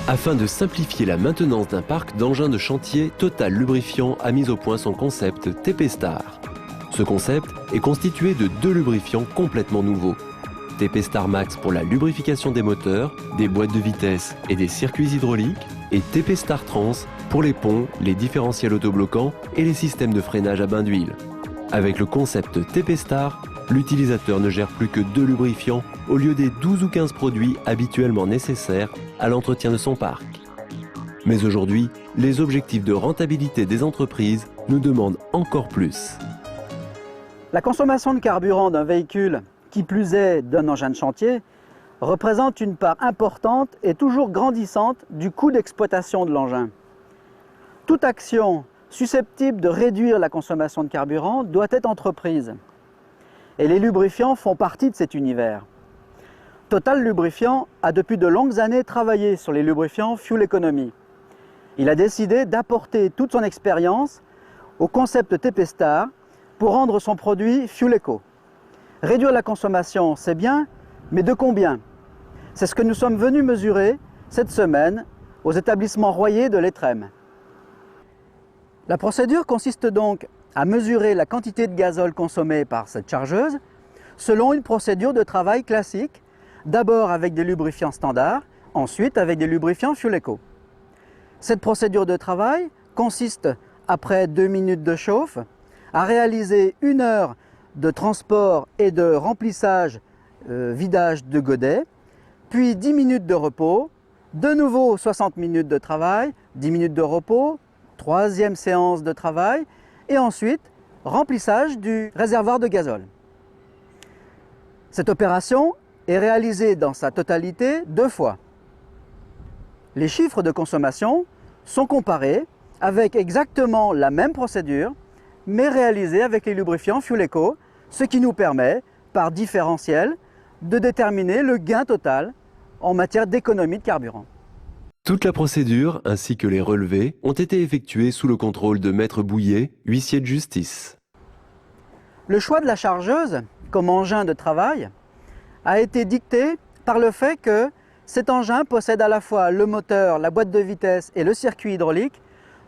Afin de simplifier la maintenance d'un parc d'engins de chantier, Total Lubrifiant a mis au point son concept TP Star. Ce concept est constitué de 2 lubrifiants complètement nouveaux. TP Star Max pour la lubrification des moteurs, des boîtes de vitesse et des circuits hydrauliques, et TP Star Trans pour les ponts, les différentiels autobloquants et les systèmes de freinage à bain d'huile. Avec le concept TP Star, l'utilisateur ne gère plus que 2 lubrifiants au lieu des 12 ou 15 produits habituellement nécessaires à l'entretien de son parc. Mais aujourd'hui, les objectifs de rentabilité des entreprises nous demandent encore plus. La consommation de carburant d'un véhicule, qui plus est d'un engin de chantier, représente une part importante et toujours grandissante du coût d'exploitation de l'engin. Toute action susceptible de réduire la consommation de carburant doit être entreprise. Et les lubrifiants font partie de cet univers. Total Lubrifiant a depuis de longues années travaillé sur les lubrifiants Fuel Economy. Il a décidé d'apporter toute son expérience au concept TP Star pour rendre son produit Fuel Eco. Réduire la consommation, c'est bien, mais de combien? C'est ce que nous sommes venus mesurer cette semaine aux établissements Royer de l'Étrême. La procédure consiste donc à mesurer la quantité de gazole consommée par cette chargeuse selon une procédure de travail classique, d'abord avec des lubrifiants standards, ensuite avec des lubrifiants Fuel Eco. Cette procédure de travail consiste, après 2 minutes de chauffe, à réaliser 1 heure de transport et de remplissage, vidage de godet, puis 10 minutes de repos, de nouveau 60 minutes de travail, 10 minutes de repos, 3e séance de travail, et ensuite remplissage du réservoir de gazole. Cette opération est réalisée dans sa totalité 2 fois. Les chiffres de consommation sont comparés avec exactement la même procédure, mais réalisée avec les lubrifiants Fuel Eco, ce qui nous permet, par différentiel, de déterminer le gain total en matière d'économie de carburant. Toute la procédure, ainsi que les relevés, ont été effectués sous le contrôle de Maître Bouillet, huissier de justice. Le choix de la chargeuse comme engin de travail a été dicté par le fait que cet engin possède à la fois le moteur, la boîte de vitesse et le circuit hydraulique,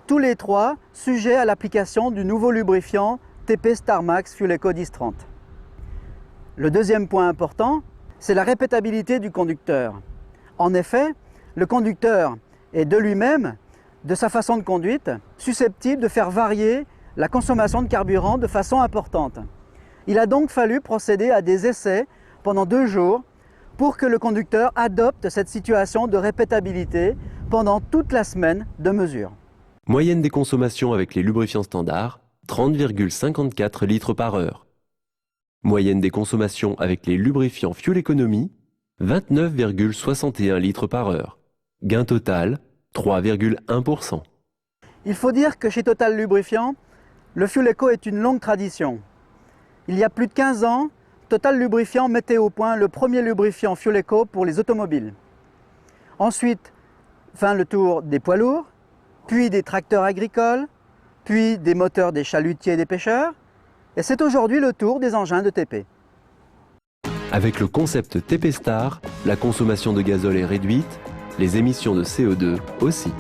tous les 3 sujets à l'application du nouveau lubrifiant TP Star Max Fuel Eco 1030. Le deuxième point important, c'est la répétabilité du conducteur. En effet, le conducteur est de lui-même, de sa façon de conduite, susceptible de faire varier la consommation de carburant de façon importante. Il a donc fallu procéder à des essais pendant 2 jours pour que le conducteur adopte cette situation de répétabilité pendant toute la semaine de mesure. Moyenne des consommations avec les lubrifiants standards, 30,54 litres par heure. Moyenne des consommations avec les lubrifiants Fuel Economy, 29,61 litres par heure. Gain total, 3,1%. Il faut dire que chez Total Lubrifiant, le Fuel Eco est une longue tradition. Il y a plus de 15 ans, Total Lubrifiant mettait au point le premier lubrifiant Fuel Eco pour les automobiles. Ensuite, vint le tour des poids lourds, puis des tracteurs agricoles, puis des moteurs des chalutiers et des pêcheurs, et c'est aujourd'hui le tour des engins de TP. Avec le concept TP Star, la consommation de gazole est réduite, les émissions de CO2 aussi.